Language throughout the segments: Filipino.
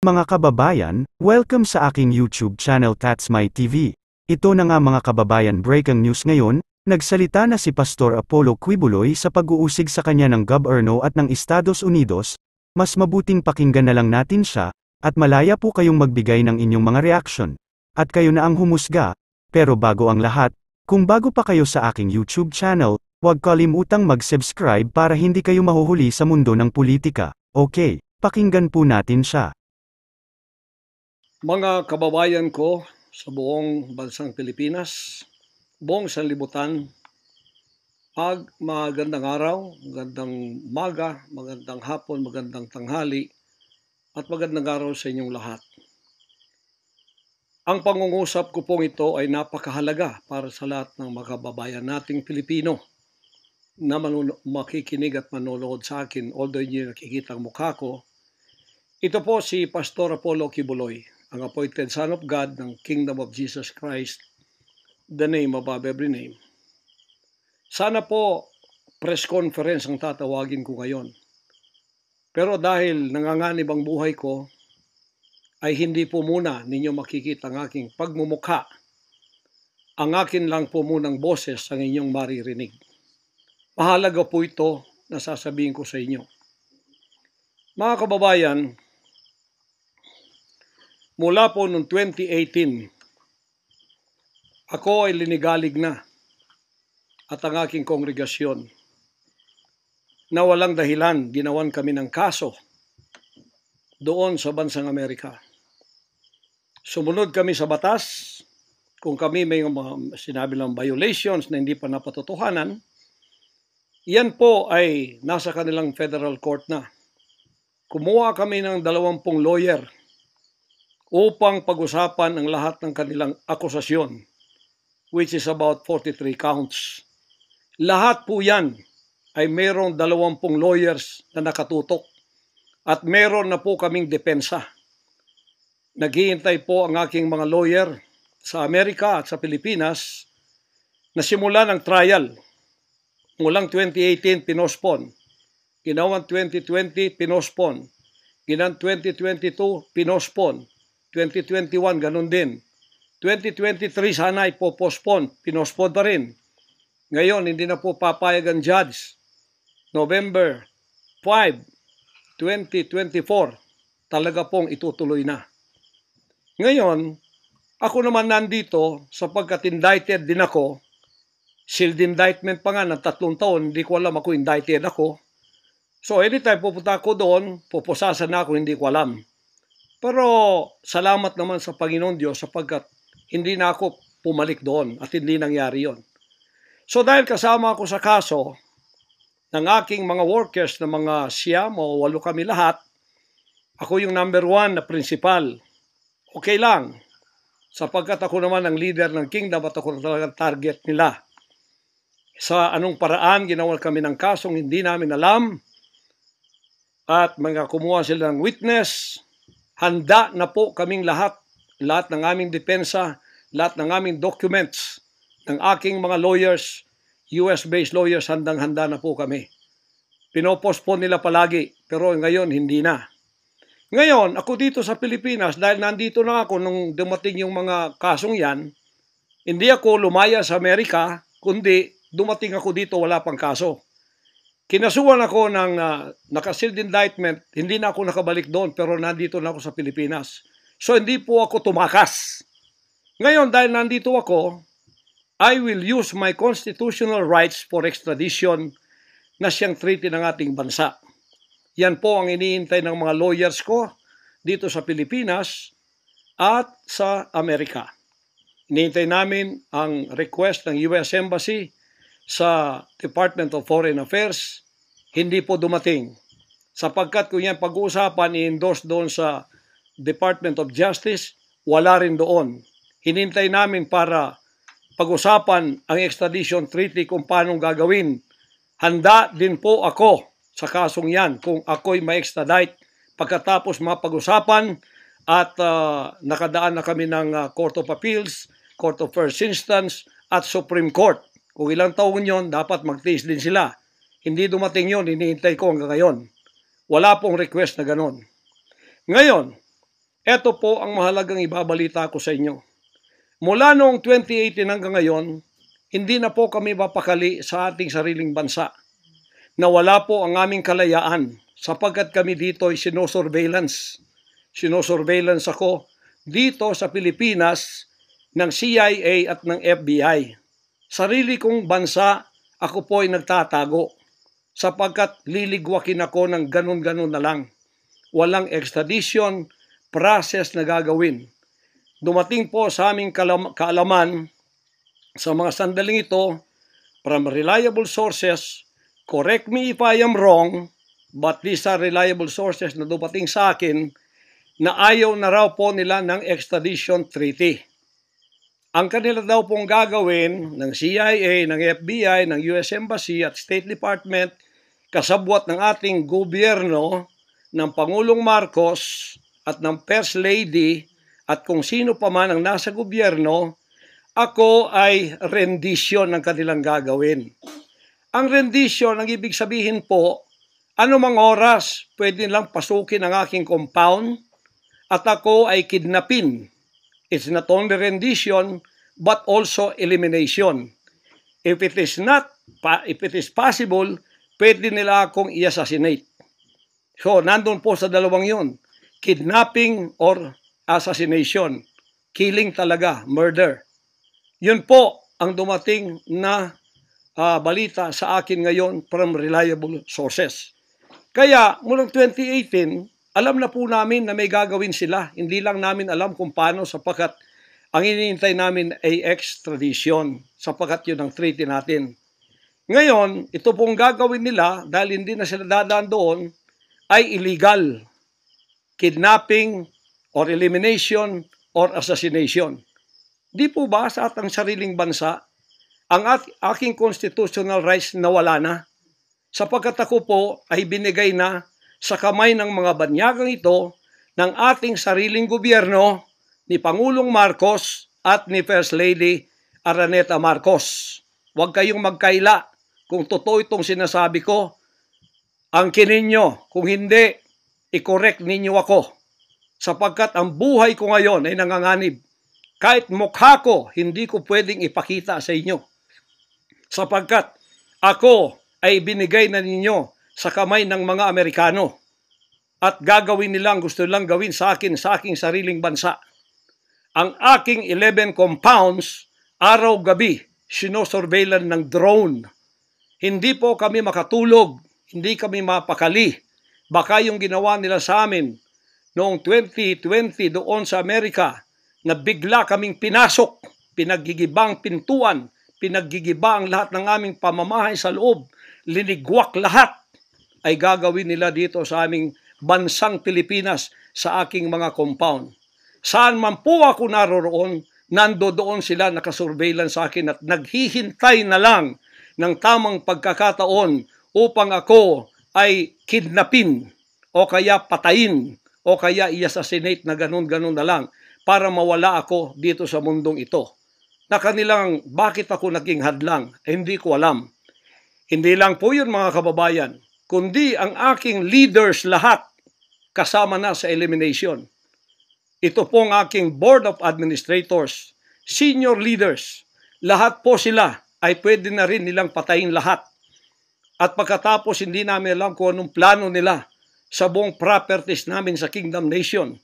Mga kababayan, welcome sa aking YouTube channel That's My TV. Ito na nga mga kababayan, breaking news ngayon, nagsalita na si Pastor Apollo Quiboloy sa pag-uusig sa kanya ng gobyerno at ng Estados Unidos. Mas mabuting pakinggan na lang natin siya, at malaya po kayong magbigay ng inyong mga reaction. At kayo na ang humusga. Pero bago ang lahat, kung bago pa kayo sa aking YouTube channel, huwag kalimutang mag-subscribe para hindi kayo mahuhuli sa mundo ng politika. Okay, pakinggan po natin siya. Mga kababayan ko sa buong bansang Pilipinas, buong sanlibutan, magandang araw, magandang umaga, magandang hapon, magandang tanghali, at magandang araw sa inyong lahat. Ang pangungusap ko pong ito ay napakahalaga para sa lahat ng mga kababayan nating Pilipino na makikinig at manonood sa akin, although hindi nakikita ang mukha ko. Ito po si Pastor Apollo Quiboloy, ang appointed Son of God ng Kingdom of Jesus Christ, the name above every name. Sana po press conference ang tatawagin ko ngayon. Pero dahil nanganganib ang buhay ko, ay hindi po muna ninyo makikita ang aking pagmumukha. Ang akin lang po munang boses ang inyong maririnig. Mahalaga po ito na sasabihin ko sa inyo. Mga kababayan, mula po noong 2018, ako ay linigalig na at ang aking kongregasyon na walang dahilan ginawan kami ng kaso doon sa bansang Amerika. Sumunod kami sa batas. Kung kami may mga sinabi lang violations na hindi pa napatotohanan, yan po ay nasa kanilang federal court na. Kumuha kami ng 20 lawyer upang pag-usapan ang lahat ng kanilang akusasyon, which is about 43 counts. Lahat po yan ay mayroong 20 lawyers na nakatutok at meron na po kaming depensa. Naghihintay po ang aking mga lawyer sa Amerika at sa Pilipinas na simula ng trial. Mulang 2018, pinospon. Ginawang 2020, pinospon. Ginawang 2022, pinospon. 2021, ganun din. 2023, sana ipopospon. Pinospon pa rin. Ngayon, hindi na po papayag ang judge. November 5, 2024, talaga pong itutuloy na. Ngayon, ako naman nandito sapagkat indicted din ako. Sealed indictment pa nga ng 3 taon, hindi ko alam ako indicted ako. So anytime pupunta ako doon, pupusasan na ako, hindi ko alam. Pero salamat naman sa Panginoon Diyos sapagkat hindi na ako pumalik doon at hindi nangyari yon. So dahil kasama ako sa kaso ng aking mga workers na mga 9 o 8 kami lahat, ako yung number 1 na principal. Okay lang, sapagkat ako naman ang leader ng kingdom at ako talagang target nila. Sa anong paraan ginawa kami ng kasong hindi namin alam at mga kumuha sila ng witness. Handa na po kaming lahat ng aming depensa, lahat ng aming documents ng aking mga lawyers, US-based lawyers, handang-handa na po kami. Pinopospon nila palagi, pero ngayon hindi na. Ngayon, ako dito sa Pilipinas, dahil nandito na ako nung dumating yung mga kasong yan, hindi ako lumaya sa Amerika, kundi dumating ako dito, wala pang kaso. Kinasuhan ako ng naka-sealed indictment, hindi na ako nakabalik doon, pero nandito na ako sa Pilipinas. So hindi po ako tumakas. Ngayon, dahil nandito ako, I will use my constitutional rights for extradition na siyang treaty ng ating bansa. Yan po ang iniintay ng mga lawyers ko dito sa Pilipinas at sa Amerika. Iniintay namin ang request ng US Embassy sa Department of Foreign Affairs. Hindi po dumating. Sapagkat kung yan pag-uusapan, i-endorse doon sa Department of Justice, wala rin doon. Hinintay namin para pag-usapan ang extradition treaty kung paano gagawin. Handa din po ako sa kasong yan kung ako'y ma-extradite pagkatapos mapag-usapan at nakadaan na kami ng Court of Appeals, Court of First Instance at Supreme Court. Kung ilang taon yon, dapat magtiis din sila. Hindi dumating yon, hinihintay ko hanggang ngayon. Wala pong request na ganon. Ngayon, Ito po ang mahalagang ibabalita ko sa inyo. Mula noong 2018 hanggang ngayon, hindi na po kami mapakali sa ating sariling bansa. Nawala po ang aming kalayaan sapagkat kami dito ay sinosurveillance. Sinosurveillance ako dito sa Pilipinas ng CIA at ng FBI. Sarili kong bansa, ako po ay nagtatago sapagkat liligwakin ako ng ganun-ganun na lang. Walang extradition process na gagawin. Dumating po sa aming kaalaman sa mga sandaling ito from reliable sources. Correct me if I am wrong, but these are reliable sources na dumating sa akin na ayaw na raw po nila ng extradition treaty. Ang kanila daw pong gagawin ng CIA, ng FBI, ng US Embassy at State Department, kasabwat ng ating gobyerno, ng Pangulong Marcos at ng First Lady at kung sino pa man ang nasa gobyerno, ako ay rendition ng kanilang gagawin. Ang rendition, ang ibig sabihin po, anumang oras pwede lang pasukin ang aking compound at ako ay kidnapin. It's not only rendition but also elimination. If it is possible, pwede nila akong i-assassinate. So, nandun po sa dalawang yun. Kidnapping or assassination. Killing talaga, murder. Yun po ang dumating na balita sa akin ngayon from reliable sources. Kaya, mulang 2018, alam na po namin na may gagawin sila. Hindi lang namin alam kung paano sapagkat ang iniintay namin ay extradition sapagkat yun ang treaty natin. Ngayon, ito pong gagawin nila dahil hindi na sila dadaan doon ay illegal. Kidnapping or elimination or assassination. Di po ba sa atang sariling bansa, ang aking constitutional rights nawala na? Sapagkat ako po ay binigay na sa kamay ng mga banyagang ito ng ating sariling gobyerno ni Pangulong Marcos at ni First Lady Araneta Marcos. Huwag kayong magkaila kung totoo itong sinasabi ko. Angkinin nyo, kung hindi, i-correct ninyo ako. Sapagkat ang buhay ko ngayon ay nanganganib. Kahit mukha ko, hindi ko pwedeng ipakita sa inyo. Sapagkat ako ay binigay na ninyo sa kamay ng mga Amerikano. At gagawin nilang gusto lang gawin sa akin, sa aking sariling bansa. Ang aking 11 compounds, araw-gabi, sinosurveillan ng drone. Hindi po kami makatulog. Hindi kami mapakali. Baka yung ginawa nila sa amin noong 2020 doon sa Amerika na bigla kaming pinasok, pinaggigibang pintuan, pinaggigibang lahat ng aming pamamahay sa loob, linigwak lahat, ay gagawin nila dito sa aming bansang Pilipinas sa aking mga compound. Saan man po ako naroroon, nandoon sila nakasurveillance sa akin at naghihintay na lang ng tamang pagkakataon upang ako ay kidnapin o kaya patayin o kaya i-assassinate na ganun-ganun na lang para mawala ako dito sa mundong ito. Na kanilang bakit ako naging hadlang, hindi ko alam. Hindi lang po yun mga kababayan, kundi ang aking leaders lahat kasama na sa elimination. Ito po ang aking Board of Administrators, senior leaders, lahat po sila ay pwede na rin nilang patayin lahat. At pagkatapos hindi namin alam kung anong plano nila sa buong properties namin sa Kingdom Nation.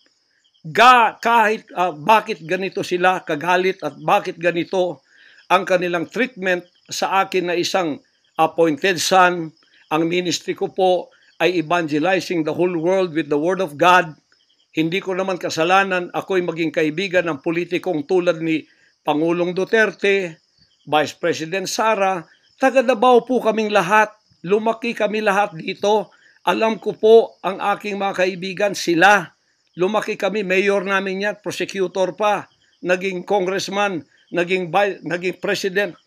Bakit ganito sila kagalit at bakit ganito ang kanilang treatment sa akin na isang appointed son. Ang ministry ko po ay evangelizing the whole world with the Word of God. Hindi ko naman kasalanan ako'y maging kaibigan ng politikong tulad ni Pangulong Duterte, Vice President Sara. Taga Davao po kaming lahat. Lumaki kami lahat dito. Alam ko po ang aking mga kaibigan, sila. Lumaki kami, mayor namin yan, prosecutor pa, naging congressman, naging president.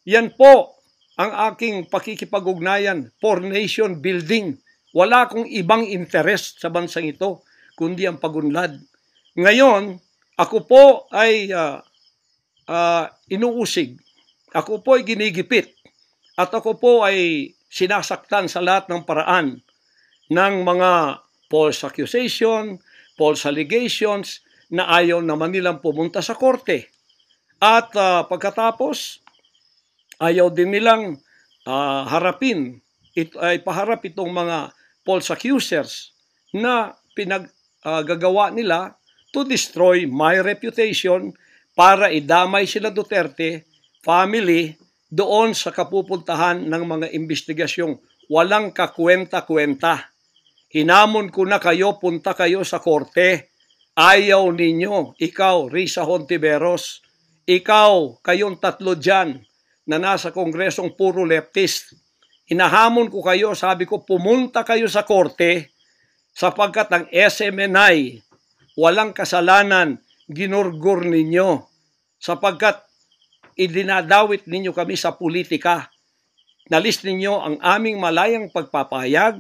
Yan po ang aking pakikipag-ugnayan for nation building. Wala akong ibang interest sa bansang ito, kundi ang pagunlad. Ngayon, ako po ay inuusig. Ako po ay ginigipit. At ako po ay sinasaktan sa lahat ng paraan ng mga false accusation, false allegations na ayaw naman nilang pumunta sa korte. At pagkatapos, ayaw din nilang ipaharap itong mga false accusers na pinaggagawa nila to destroy my reputation para idamay sila Duterte family doon sa kapupuntahan ng mga investigasyong walang kakwenta-kwenta. Hinamon ko na kayo, punta kayo sa korte. Ayaw ninyo, ikaw, Risa Hontiveros, ikaw, kayong tatlo dyan na nasa kongresong puro leftist. Hinahamon ko kayo, sabi ko, pumunta kayo sa korte sapagkat ang SMNI, walang kasalanan, ginurgur ninyo sapagkat idinadawit ninyo kami sa politika. Nalis ninyo ang aming malayang pagpapahayag,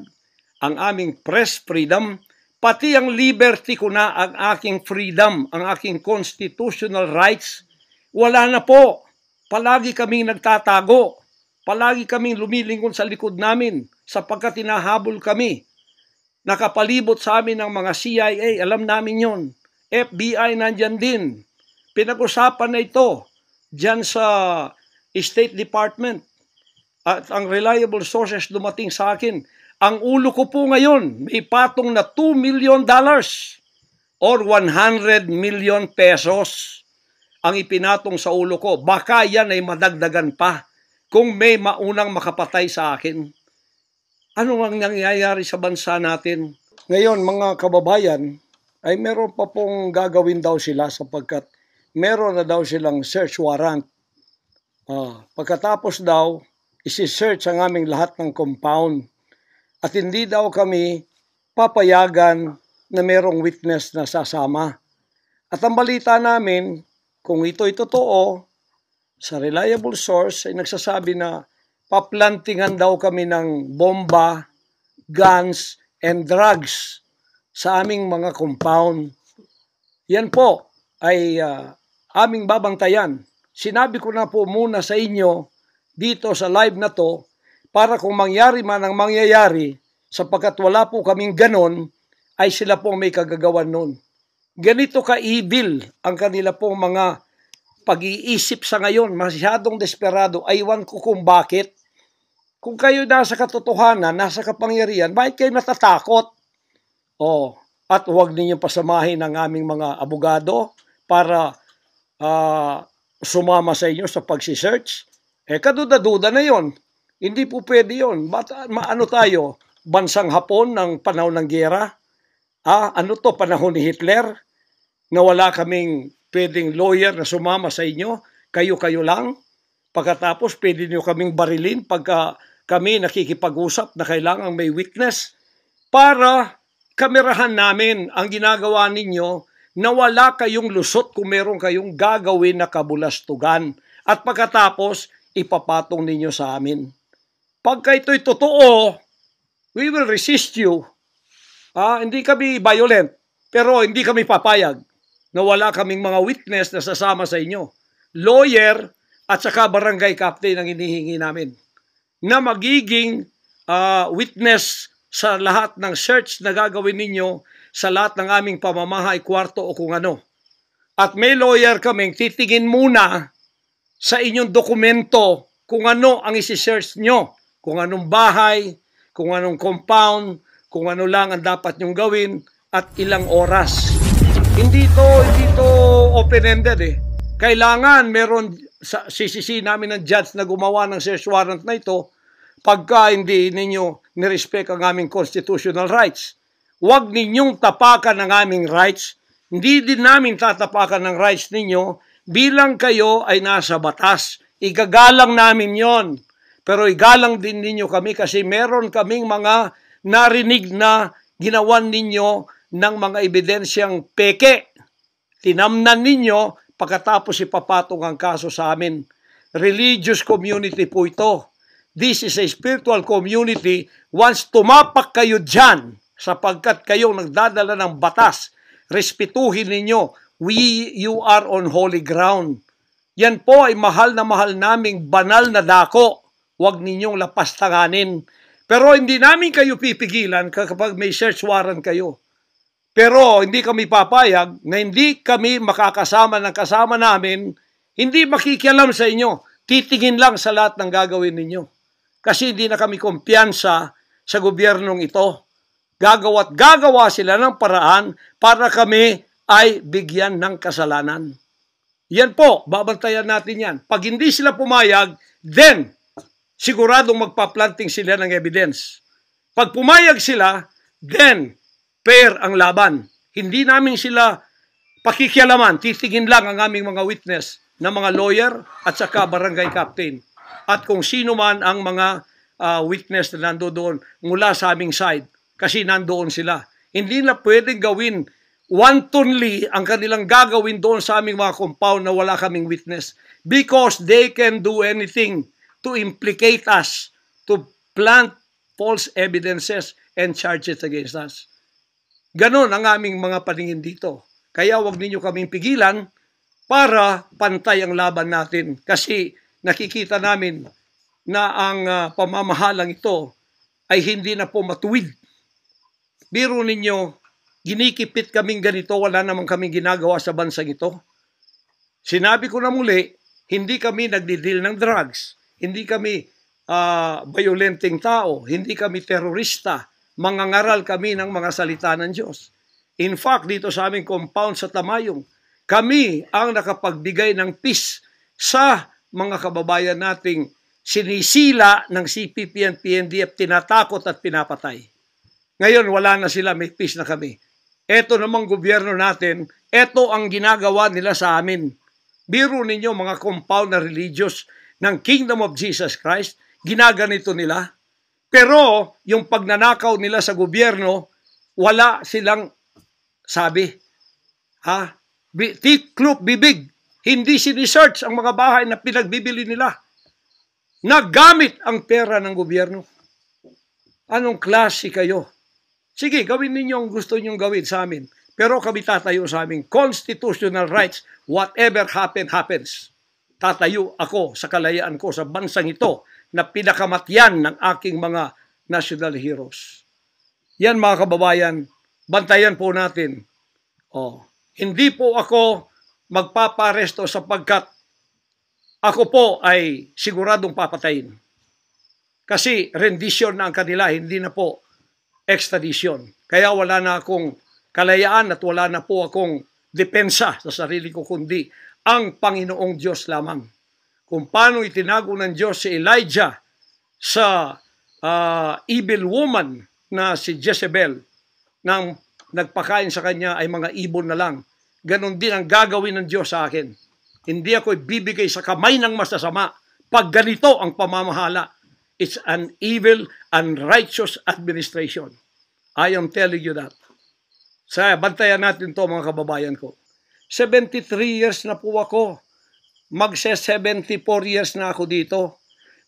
ang aming press freedom, pati ang liberty ko na, ang aking freedom, ang aking constitutional rights. Wala na po. Palagi kaming nagtatago. Palagi kaming lumilingon sa likod namin sapagkat hinahabol kami. Nakapalibot sa amin ng mga CIA, alam namin yon. FBI nandyan din. Pinag-usapan na ito dyan sa State Department. At ang reliable sources dumating sa akin. Ang ulo ko po ngayon, may patong na $2 million or 100 million pesos ang ipinatong sa ulo ko. Baka yan ay madagdagan pa kung may maunang makapatay sa akin. Ano ang nangyayari sa bansa natin? Ngayon, mga kababayan, ay meron pa pong gagawin daw sila sapagkat meron na daw silang search warrant. Pagkatapos daw, isi-search ang aming lahat ng compound. At hindi daw kami papayagan na merong witness na sasama. At ang balita namin, kung ito'y totoo, sa reliable source ay nagsasabi na paplantingan daw kami ng bomba, guns, and drugs sa aming mga compound. Yan po ay aming babantayan. Sinabi ko na po muna sa inyo dito sa live na to, para kung mangyari man ang mangyayari, sapagkat wala po kaming ganon, ay sila pong may kagagawan nun. Ganito ka-evil ang kanila pong mga pag-iisip sa ngayon, masyadong desperado, aywan ko kung bakit. Kung kayo nasa katotohanan, nasa kapangyarihan, bakit kayo natatakot? At huwag ninyong pasamahin ang aming mga abogado para sumama sa inyo sa pagsisearch. Kaduda-duda na yon. Hindi po pwede yun. Ano tayo? Bansang Hapon ng panahon ng giyera? Ano to? Panahon ni Hitler? Na wala kaming pwedeng lawyer na sumama sa inyo? Kayo-kayo lang? Pagkatapos, pwede nyo kaming barilin pagka kami nakikipag-usap na kailangan may witness para kamerahan namin ang ginagawa ninyo na wala kayong lusot kung meron kayong gagawin na kabulastugan. At pagkatapos, ipapatong ninyo sa amin. Pagka ito'y totoo, we will resist you. Hindi kami violent, pero hindi kami papayag na wala kaming mga witness na sasama sa inyo. Lawyer at saka barangay captain ang hinihingi namin na magiging witness sa lahat ng search na gagawin ninyo sa lahat ng aming pamamahay, kwarto o kung ano. At may lawyer kaming titingin muna sa inyong dokumento kung ano ang isi-search nyo. Kung anong bahay, kung anong compound, kung ano lang ang dapat nyong gawin at ilang oras. Hindi to open-ended . Kailangan meron sisisi namin ng judge na gumawa ng search warrant na ito pagka hindi ninyo nirespect ang aming constitutional rights. Huwag ninyong tapakan ang aming rights. Hindi din namin tatapakan ng rights ninyo bilang kayo ay nasa batas. Igagalang namin yon. Pero igalang din ninyo kami kasi meron kaming mga narinig na ginawan ninyo ng mga ebidensyang peke. Tinamnan ninyo pagkatapos ipapatong ang kaso sa amin. Religious community po ito. This is a spiritual community. Once tumapak kayo dyan, sapagkat kayong nagdadala ng batas, respetuhin ninyo. You are on holy ground. Yan po ay mahal na mahal naming banal na dako. Huwag ninyong lapastanganin. Pero hindi namin kayo pipigilan kapag may search warrant kayo. Pero hindi kami papayag na hindi kami makakasama ng kasama namin, hindi makikialam sa inyo. Titingin lang sa lahat ng gagawin ninyo. Kasi hindi na kami kumpiyansa sa gobyernong ito. Gagawa sila ng paraan para kami ay bigyan ng kasalanan. Yan po, babantayan natin yan. Pag hindi sila pumayag, then siguradong magpa-planting sila ng evidence. Pag pumayag sila, then fair ang laban. Hindi namin sila pakikialaman. Titingin lang ang aming mga witness na mga lawyer at saka barangay captain. At kung sino man ang mga witness na nandoon mula sa aming side. Kasi nandoon sila. Hindi na pwedeng gawin wantonly ang kanilang gagawin doon sa aming mga compound na wala kaming witness. Because they can do anything to implicate us, to plant false evidences and charges against us. Ganon ang aming mga paningin dito. Kaya wag ninyo kaming pigilan para pantay ang laban natin. Kasi nakikita namin na ang pamamahalang ito ay hindi na po matuwid. Biro ninyo, ginikipit kaming ganito, wala namang kaming ginagawa sa bansang ito. Sinabi ko na muli, hindi kami nagdi-deal ng drugs, hindi kami violenting tao, hindi kami terorista, mangangaral kami ng mga salita ng Diyos. In fact, dito sa aming compound sa Tamayong, kami ang nakapagbigay ng peace sa mga kababayan nating sinisila ng CPP and PNDF, tinatakot at pinapatay. Ngayon, wala na sila, may peace na kami. Eto namang gobyerno natin, eto ang ginagawa nila sa amin. Biro ninyo mga compound na religious ng Kingdom of Jesus Christ, ginaganito nila. Pero yung pagnanakaw nila sa gobyerno, wala silang sabi. Tiklop, bibig. Hindi sinisearch ang mga bahay na pinagbibili nila. Nagamit ang pera ng gobyerno. Anong klase kayo? Sige, gawin ninyo ang gusto nyong gawin sa amin. Pero kami tatayo sa aming constitutional rights. Whatever happens. Tatayo ako sa kalayaan ko sa bansang ito na pinakamatyan ng aking mga national heroes. Yan mga kababayan, bantayan po natin. Hindi po ako magpaparesto sapagkat ako po ay siguradong papatayin. Kasi rendition na ang kanila, hindi na po extradition. Kaya wala na akong kalayaan at wala na po akong depensa sa sarili ko kundi ang Panginoong Diyos lamang. Kung paano itinago ng Diyos si Elijah sa evil woman na si Jezebel nang nagpakain sa kanya ay mga ibon na lang. Ganon din ang gagawin ng Diyos sa akin. Hindi ako ibibigay sa kamay ng masasama pag ganito ang pamamahala. It's an evil, unrighteous administration. I am telling you that. Bantayan natin to mga kababayan ko. 73 years na po ako. Magse-74 years na ako dito.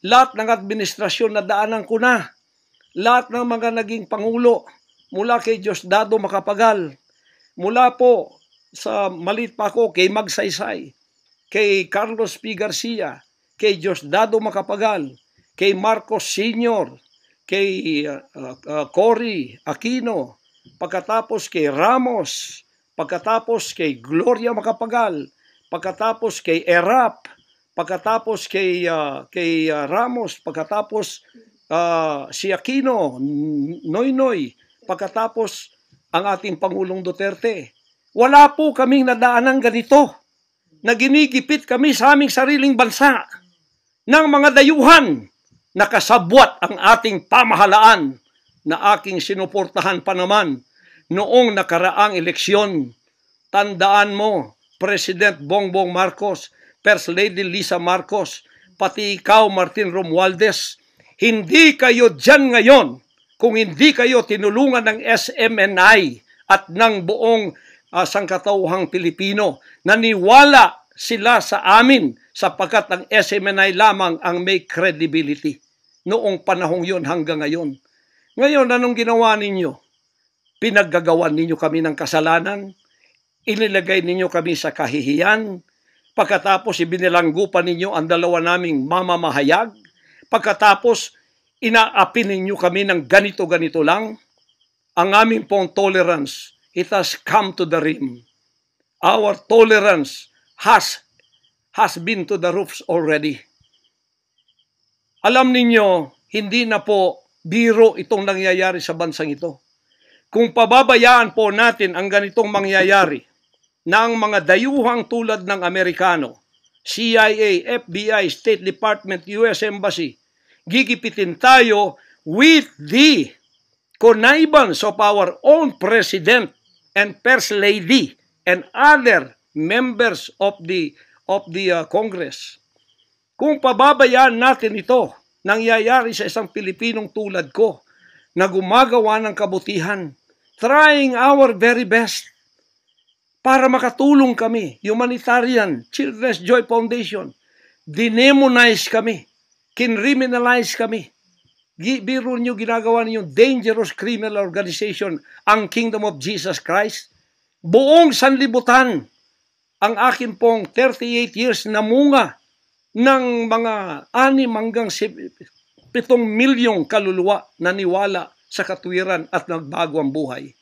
Lahat ng administrasyon na daanan ko na. Lahat ng mga naging pangulo. Mula kay Diosdado Macapagal. Mula po sa malit pa ako kay Magsaysay. Kay Carlos P. Garcia. Kay Diosdado Macapagal. Kay Marcos Sr., kay Cory Aquino, pagkatapos kay Ramos, pagkatapos kay Gloria Macapagal, pagkatapos kay Erap, pagkatapos kay Ramos, pagkatapos si Aquino, Noynoy, pagkatapos ang ating Pangulong Duterte. Wala po kaming nadaanan ganito na ginigipit kami sa aming sariling bansa ng mga dayuhan. Nakasabwat ang ating pamahalaan na aking sinuportahan pa naman noong nakaraang eleksyon. Tandaan mo, President Bongbong Marcos, First Lady Lisa Marcos, pati ikaw Martin Romualdez, hindi kayo dyan ngayon kung hindi kayo tinulungan ng SMNI at ng buong sangkatauhang Pilipino. Naniwala sila sa amin sapagkat ang SMNI lamang ang may credibility. Noong panahong yon hanggang ngayon. Ngayon, anong ginawa ninyo? Pinaggagawan ninyo kami ng kasalanan, inilagay ninyo kami sa kahihiyan, pagkatapos ibinilanggupan ninyo ang dalawa naming mamamahayag, pagkatapos inaapi ninyo kami ng ganito-ganito lang, ang aming pong tolerance, it has come to the rim. Our tolerance has been to the roofs already. Alam ninyo, hindi na po biro itong nangyayari sa bansang ito. Kung pababayaan po natin ang ganitong mangyayari ng mga dayuhang tulad ng Amerikano, CIA, FBI, State Department, US Embassy, gigipitin tayo with the connivance of our own President and First Lady and other members of the Congress. Kung pababayaan natin ito, nangyayari sa isang Pilipinong tulad ko na gumagawa ng kabutihan, trying our very best para makatulong kami, humanitarian, Children's Joy Foundation, dinemonize kami, kinriminalize kami. Biro nyo, ginagawa ninyo dangerous criminal organization ang Kingdom of Jesus Christ. Buong sanlibutan, ang akin pong 38 years na munga ng mga 6 hanggang 7 milyong kaluluwa na niwala sa katwiran at nagbago ang buhay.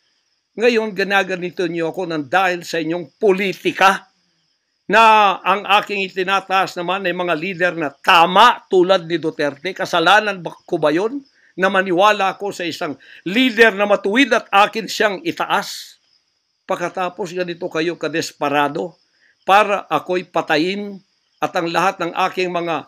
Ngayon, ganaganito niyo ako ng dahil sa inyong politika na ang aking itinataas naman ay mga leader na tama tulad ni Duterte. Kasalanan ko ba yun na maniwala ako sa isang leader na matuwid at akin siyang itaas? Pagkatapos ganito kayo kadesperado para ako'y patayin at ang lahat ng aking mga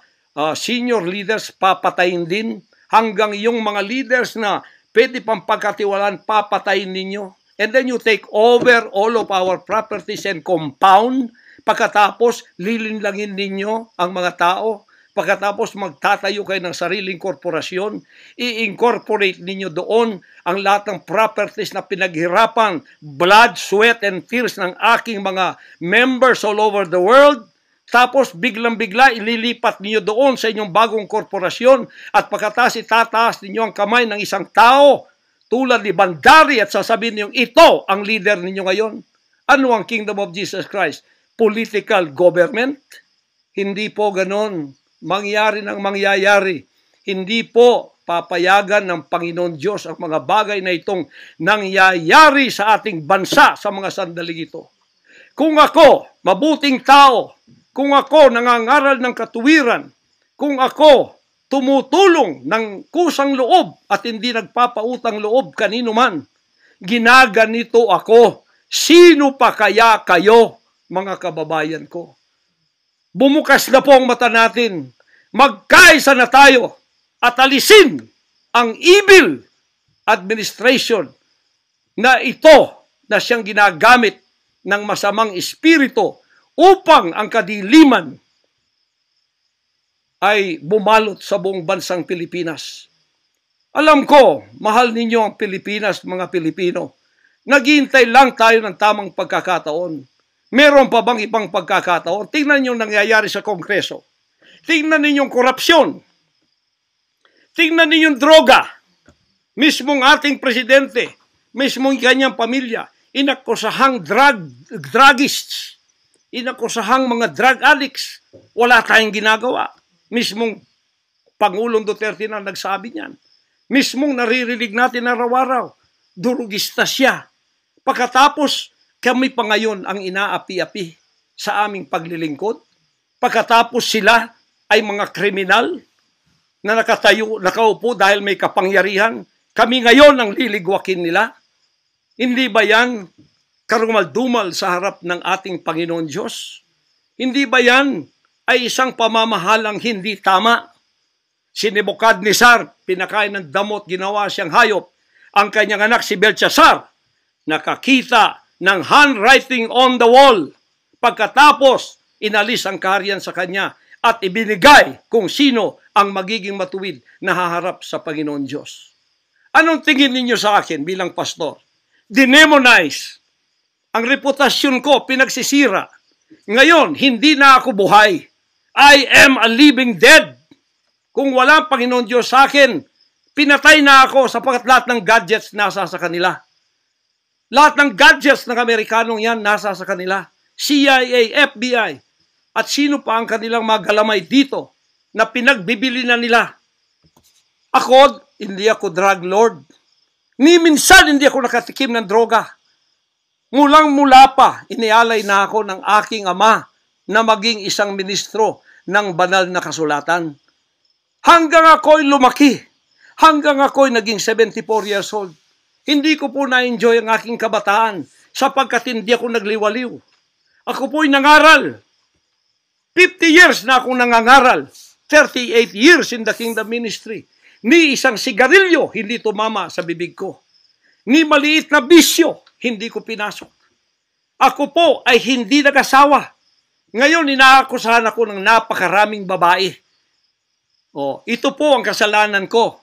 senior leaders papatayin din hanggang yung mga leaders na pwede pang pagkatiwalaan papatayin ninyo. And then you take over all of our properties and compound. Pagkatapos, lilinlangin ninyo ang mga tao. Pagkatapos, magtatayo kayo ng sariling korporasyon. I-incorporate ninyo doon ang lahat ng properties na pinaghirapan, blood, sweat, and tears ng aking mga members all over the world. Tapos, biglang-bigla, ililipat ninyo doon sa inyong bagong korporasyon. At pagkatapos, itataas ninyo ang kamay ng isang tao tulad ni Bandari at sasabihin niyo, ito ang leader ninyo ngayon. Ano ang Kingdom of Jesus Christ? Political government? Hindi po ganon. Mangyari ng mangyayari. Hindi po papayagan ng Panginoon Diyos ang mga bagay na itong nangyayari sa ating bansa sa mga sandaling ito. Kung ako, mabuting tao, kung ako nangangaral ng katuwiran, kung ako tumutulong ng kusang loob at hindi nagpapautang loob kanino man, ginaganito ako. Sino pa kaya kayo, mga kababayan ko? Bumukas na po ang mata natin. Magkaisa na tayo at alisin ang evil administration na ito na siyang ginagamit ng masamang espiritu upang ang kadiliman ay bumalot sa buong bansang Pilipinas. Alam ko, mahal ninyo ang Pilipinas, mga Pilipino. Naghihintay lang tayo ng tamang pagkakataon. Meron pa bang ibang pagkakataon? Tingnan niyo nangyayari sa Kongreso. Tingnan ninyong korupsyon. Tingnan ninyong droga. Mismong ating presidente, mismong kanyang pamilya, inakusahang druggists, inakusahang mga drug addicts. Wala tayong ginagawa. Mismong Pangulong Duterte na nagsabi niyan. Mismong naririnig natin araw-araw, durugista siya. Pagkatapos, kami pa ngayon ang inaapi-api sa aming paglilingkod. Pagkatapos sila ay mga kriminal na nakaupo dahil may kapangyarihan. Kami ngayon ang liligwakin nila. Hindi ba yan karumal-dumal sa harap ng ating Panginoon Diyos? Hindi ba yan ay isang pamamahalang hindi tama? Si Nebukadnezar, pinakain ng damot, ginawa siyang hayop. Ang kanyang anak si Belshazzar, nakakita ng handwriting on the wall. Pagkatapos, inalis ang kaharian sa kanya at ibinigay kung sino ang magiging matuwid na haharap sa Panginoon Diyos. Anong tingin ninyo sa akin bilang pastor? Dinemonize. Ang reputasyon ko pinagsisira. Ngayon, hindi na ako buhay. I am a living dead. Kung walang Panginoon Diyos sa akin, pinatay na ako sapagkat lahat ng gadgets nasa sa kanila. Lahat ng gadgets ng Amerikanong yan nasa sa kanila. CIA, FBI, at sino pa ang kanilang mga galamay dito na pinagbibili na nila. Ako, hindi ako drug lord. Ni minsan hindi ako nakatikim ng droga. Mulang-mula pa, inialay na ako ng aking ama na maging isang ministro ng banal na kasulatan. Hanggang ako'y lumaki, hanggang ako'y naging 74 years old, hindi ko po na-enjoy ang aking kabataan sapagkat hindi ako nagliwaliw. Ako po'y nangaral. 50 years na akong nangangaral. 38 years in the kingdom ministry. Ni isang sigarilyo hindi tumama sa bibig ko. Ni maliit na bisyo hindi ko pinasok. Ako po ay hindi nag-asawa. Ngayon, inaakusahan ako ng napakaraming babae. Ito po ang kasalanan ko.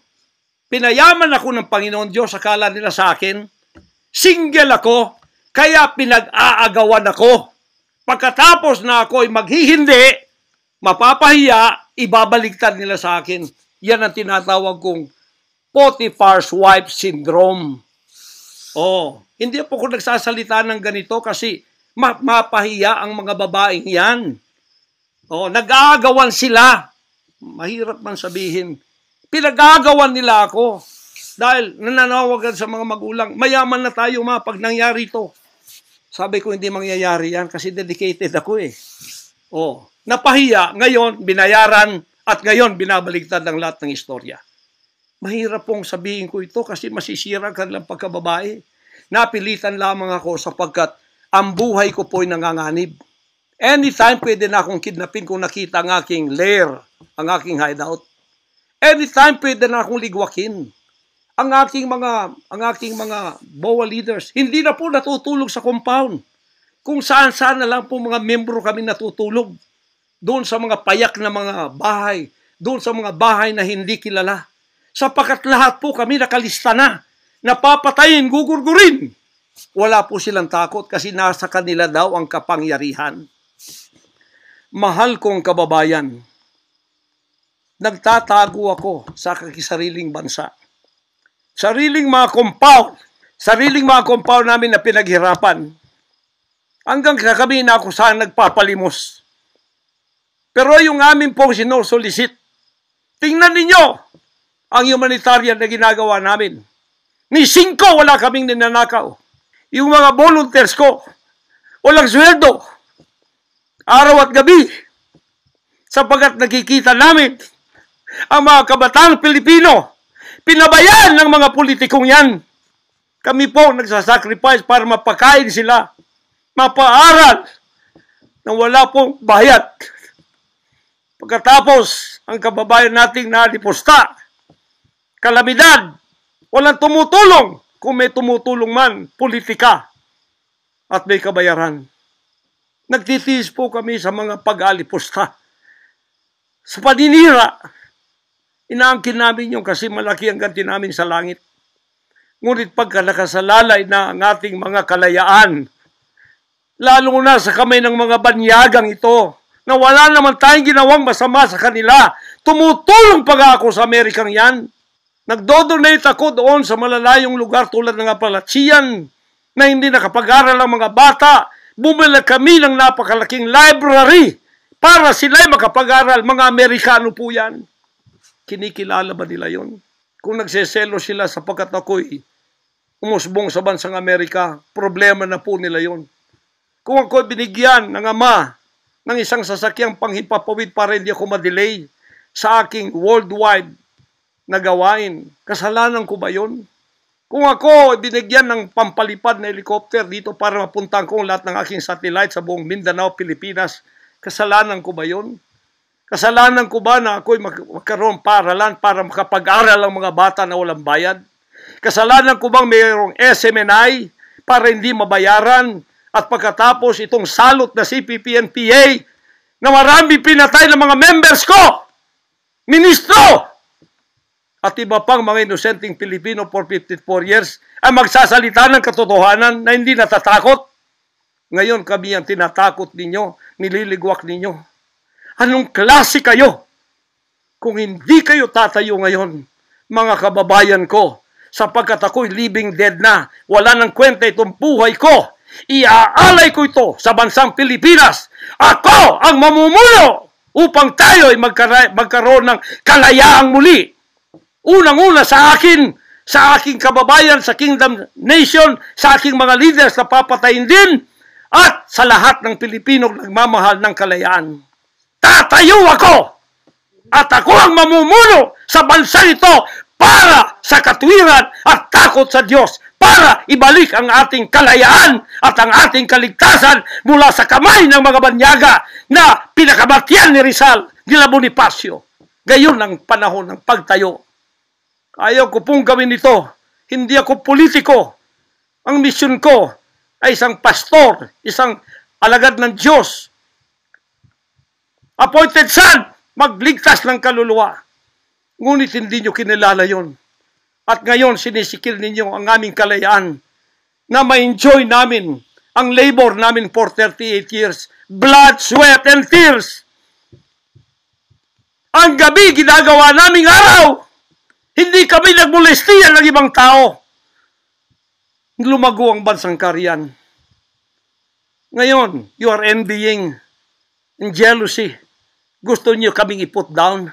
Pinayaman ako ng Panginoon Diyos, akala nila sa akin. Single ako, kaya pinag-aagawan ako. Pagkatapos na ako ay maghihindi, mapapahiya, ibabaligtad nila sa akin. Yan ang tinatawag kong Potiphar's wife syndrome. Hindi po ako nagsasalita ng ganito kasi mapahiya ang mga babaeng yan. Nag-aagawan sila. Mahirap man sabihin. Pinag-aagawan nila ako. Dahil nananawagan sa mga magulang, mayaman na tayo pag nangyari ito. Sabi ko, hindi mangyayari yan kasi dedicated ako eh. Napahiya, ngayon binayaran at ngayon binabaligtad ang lahat ng istorya. Mahirap pong sabihin ko ito kasi masisira ka lang pagkababae. Napilitan lamang ako sapagkat ang buhay ko po'y nanganganib. Anytime pwede na akong kidnapin kung nakita ang aking lair, ang aking hideout. Anytime pwede na akong ligwakin. Ang aking mga BOA leaders, hindi na po natutulog sa compound. Kung saan-saan na lang po mga membro kami natutulog. Doon sa mga payak na mga bahay, doon sa mga bahay na hindi kilala. Sapagkat lahat po kami nakalista na, napapatayin, gugurgurin. Wala po silang takot kasi nasa kanila daw ang kapangyarihan. Mahal kong kababayan, nagtatago ako sa kakisariling bansa. Sariling mga compound namin na pinaghirapan. Hanggang kami na ako saan nagpapalimos. Pero yung amin pong sinusulisit, tingnan ninyo ang humanitarian na ginagawa namin. Ni 5 wala kaming ninanakaw. Yung mga volunteers ko, walang sweldo. Araw at gabi. Sapagkat nakikita namin ang mga kabataang Pilipino, pinabayaan ng mga politikong yan. Kami po nagsasacrifice para mapakain sila, mapaaral, nang wala pong bayad. Pagkatapos, ang kababayan nating nalipusta, kalamidad, walang tumutulong. Kung may tumutulong man, politika at may kabayaran. Nagtitiis po kami sa mga pag-alipusta. Sa paninira, inaangkin namin yung kasi malaki ang ganti namin sa langit. Ngunit pagka nakasalalay na ang ating mga kalayaan, lalo na sa kamay ng mga banyagang ito, na wala naman tayong ginawang masama sa kanila, tumutulong pa ako sa Amerikang yan. Nagdodonate ako doon sa malalayong lugar tulad ng Apalachian na hindi nakapag-aral ang mga bata. Bumili kami ng napakalaking library para sila'y makapag-aral. Mga Amerikano po yan. Kinikilala ba nila yon? Kung nagseselo sila sapagkat ako'y umusbong sa bansang Amerika, problema na po nila yon. Kung ako'y binigyan ng ama ng isang sasakyang panghimpapawid para hindi ako madelay sa aking worldwide na gawain, kasalanan ko ba yun? Kung ako binigyan ng pampalipad na helicopter dito para mapuntahan ko lahat ng aking satellite sa buong Mindanao, Pilipinas, kasalanan ko ba yun? Kasalanan ko ba na ako'y magkaroon paralan para makapag-aral ang mga bata na walang bayad? Kasalanan ko bang mayroong SMNI para hindi mabayaran? At pagkatapos itong salot na CPP-NPA na marami pinatay ng mga members ko, ministro, at iba pang mga inosenteng Pilipino for 54 years ay magsasalita ng katotohanan na hindi natatakot. Ngayon kami ang tinatakot ninyo, nililigwak ninyo. Anong klase kayo? Kung hindi kayo tatayo ngayon, mga kababayan ko, sapagkat ako'y living dead na, wala nang kwenta itong buhay ko, iaalay ko ito sa bansang Pilipinas. Ako ang mamumuno upang tayo ay magkaroon ng kalayaang muli. Unang-una sa akin, sa aking kababayan, sa Kingdom Nation, sa aking mga leaders na papatayin din, at sa lahat ng Pilipino nagmamahal ng kalayaan. Tatayo ako! At ako ang mamumuno sa bansa ito para sa katwiran at takot sa Diyos, para ibalik ang ating kalayaan at ang ating kaligtasan mula sa kamay ng mga banyaga na pinakamatyan ni Rizal, ni Bonifacio. Gayon ang panahon ng pagtayo. Ayaw ko pong gawin ito. Hindi ako politiko. Ang misyon ko ay isang pastor, isang alagad ng Diyos. Appointed son, magligtas ng kaluluwa. Ngunit hindi nyo kinilala yon. At ngayon sinisikil ninyo ang aming kalayaan na ma-enjoy namin ang labor namin for 38 years. Blood, sweat, and tears. Ang gabi ginagawa naming araw. Hindi kami nagmolestiyan ng ibang tao. Lumago ang bansang Kariyan. Ngayon, you are envying and jealousy. Gusto niyo kaming i-put down.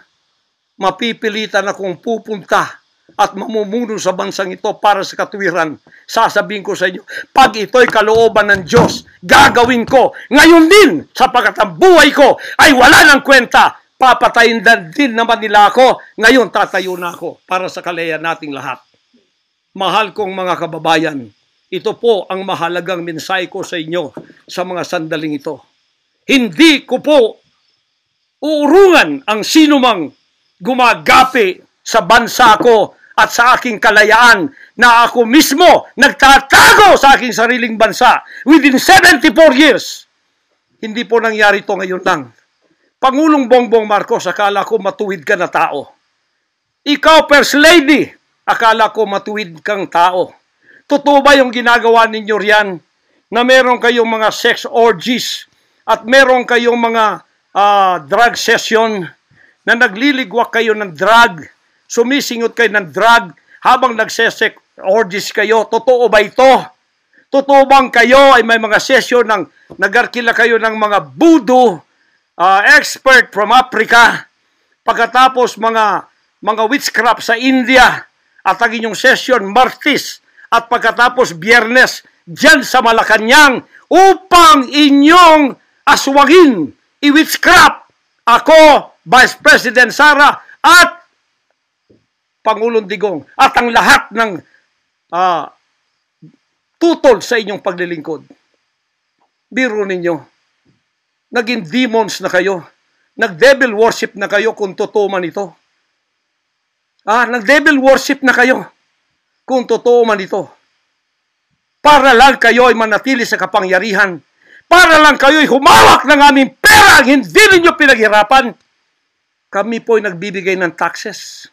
Mapipilitan akong pupunta at mamumuno sa bansang ito para sa katwiran. Sasabihin ko sa inyo, pag ito'y kalooban ng Diyos, gagawin ko. Ngayon din, sapagkat ang buhay ko ay wala ng kwenta. Papatayin din naman nila ako. Ngayon, tatayo na ako para sa kalayaan nating lahat. Mahal kong mga kababayan, ito po ang mahalagang mensahe ko sa inyo sa mga sandaling ito. Hindi ko po uurungan ang sinumang gumagapi sa bansa ko at sa aking kalayaan na ako mismo nagtatago sa aking sariling bansa within 74 years. Hindi po nangyari ito ngayon lang. Pangulong Bongbong Marcos, akala ko matuwid ka na tao. Ikaw, First Lady, akala ko matuwid kang tao. Totoo ba yung ginagawa ninyo riyan na meron kayong mga sex orgies at meron kayong mga drug session na nagliligwak kayo ng drug, sumisingot kayo ng drug habang nagsesex orgies kayo? Totoo ba ito? Totoo bang kayo ay may mga session ng nagarkila kayo ng mga voodoo expert from Africa, pagkatapos mga witchcraft sa India, at ang inyong session Martes, at pagkatapos Biyernes dyan sa Malacanang upang inyong aswagin, i-witchcraft ako, Vice President Sara, at Pangulong Digong, at ang lahat ng tutol sa inyong paglilingkod. Biro ninyo, naging demons na kayo. Nag-devil worship na kayo kung totoo man ito. Nag-devil worship na kayo kung totoo man ito. Para lang kayo ay manatili sa kapangyarihan. Para lang kayo ay humawak ng aming pera, hindi ninyo pinaghirapan. Kami po ay nagbibigay ng taxes.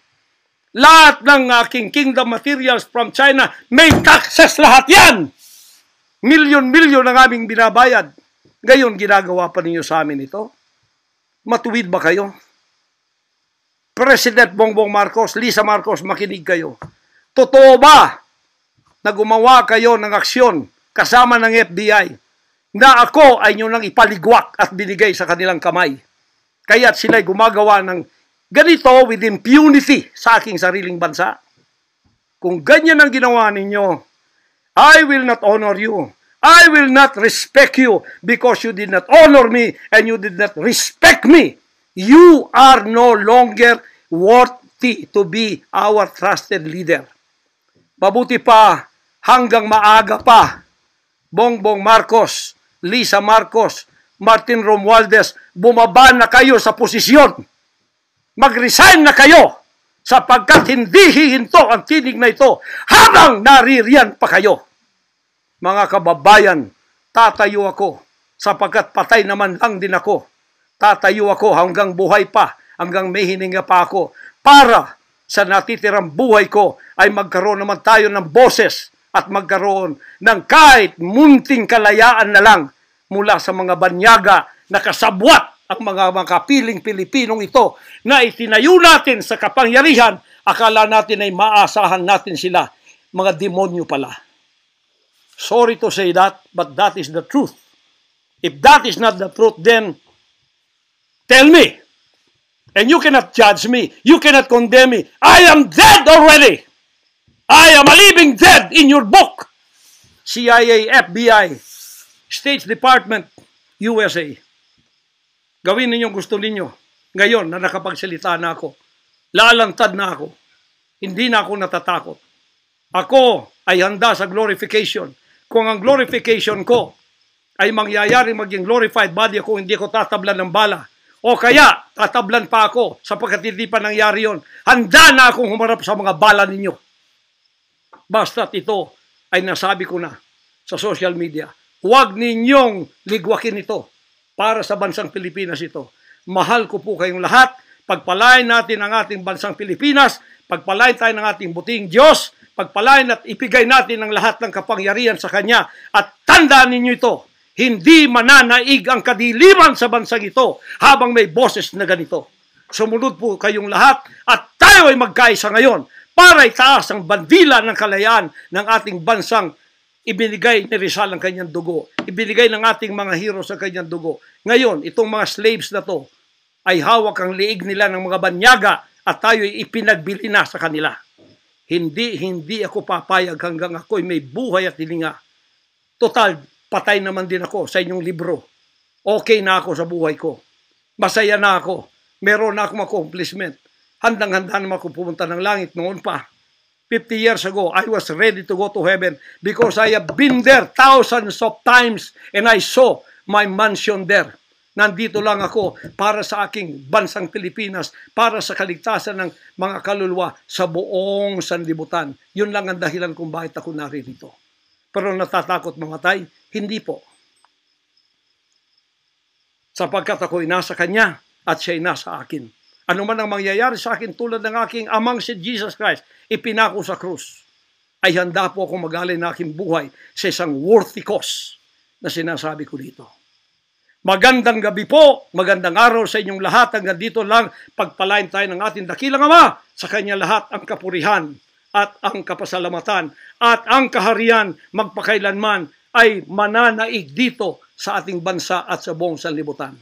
Lahat ng aking kingdom materials from China, may taxes lahat yan. Milyon-milyon ang aming binabayad. Ngayon, ginagawa pa ninyo sa amin ito? Matuwid ba kayo? President Bongbong Marcos, Lisa Marcos, makinig kayo. Totoo ba na gumawa kayo ng aksyon kasama ng FBI na ako ay nyo nang ipaligwak at binigay sa kanilang kamay? Kaya't sila'y gumagawa ng ganito with impunity sa aking sariling bansa. Kung ganyan ang ginawa ninyo, I will not honor you. I will not respect you because you did not honor me and you did not respect me. You are no longer worthy to be our trusted leader. Mabuti pa, hanggang maaga pa, Bongbong Marcos, Lisa Marcos, Martin Romualdez, bumaba na kayo sa posisyon. Mag-resign na kayo sapagkat hindi hihinto ang tinig na ito habang naririyan pa kayo. Mga kababayan, tatayo ako sapagkat patay naman lang din ako. Tatayo ako hanggang buhay pa, hanggang may hininga pa ako para sa natitirang buhay ko ay magkaroon naman tayo ng boses at magkaroon ng kahit munting kalayaan na lang mula sa mga banyaga na kasabwat ang mga makapiling Pilipinong ito na itinayo natin sa kapangyarihan. Akala natin ay maasahan natin sila. Mga demonyo pala. Sorry to say that, but that is the truth. If that is not the truth, then tell me. And you cannot judge me. You cannot condemn me. I am dead already. I am a living dead in your book. CIA, FBI, State Department, USA. Gawin ninyong gusto ninyo. Ngayon na nakapagsalita na ako, lalantad na ako. Hindi na ako natatakot. Ako ay handa sa glorification. Kung ang glorification ko ay mangyayari maging glorified body ako, hindi ko tatablan ng bala. O kaya, tatablan pa ako sapagkat hindi pa nangyari yon. Handa na akong humarap sa mga bala ninyo. Basta't ito ay nasabi ko na sa social media. Huwag ninyong ligwakin ito para sa bansang Pilipinas ito. Mahal ko po kayong lahat. Pagpalain natin ang ating bansang Pilipinas. Pagpalain tayo ng ating buting Diyos. Pagpalain at ipigay natin ang lahat ng kapangyarihan sa Kanya. At tandaan ninyo ito, hindi mananaig ang kadiliman sa bansang ito habang may boses na ganito. Sumunod po kayong lahat at tayo ay magkaisa ngayon para itaas ang bandila ng kalayaan ng ating bansang ibinigay ni Rizal ang kanyang dugo. Ibinigay ng ating mga heroes ang kanyang dugo. Ngayon, itong mga slaves na to ay hawak ang liig nila ng mga banyaga at tayo ay ipinagbili na sa kanila. Hindi ako papayag hanggang ako'y may buhay at hilinga. Total, patay naman din ako sa inyong libro. Okay na ako sa buhay ko. Masaya na ako. Meron na akong accomplishment. Handang-handa naman ako pumunta ng langit noon pa. 50 years ago, I was ready to go to heaven because I have been there thousands of times and I saw my mansion there. Nandito lang ako para sa aking bansang Pilipinas, para sa kaligtasan ng mga kaluluwa sa buong sanlibutan. Yun lang ang dahilan kung bakit ako naririto. Pero natatakot mamatay? Hindi po. Sapagkat ako'y nasa Kanya at siya'y nasa akin. Ano man ang mangyayari sa akin tulad ng aking amang si Jesus Christ, ipinako sa krus, ay handa po akong mag-alay ng aking buhay sa isang worthy cause na sinasabi ko dito. Magandang gabi po, magandang araw sa inyong lahat. Hanggang dito lang, pagpalain tayo ng ating dakilang Ama. Sa Kanya lahat ang kapurihan at ang kapasalamatan at ang kaharian magpakailanman ay mananaig dito sa ating bansa at sa buong sanlibutan.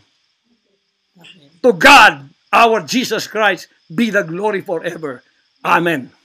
To God, our Jesus Christ, be the glory forever. Amen.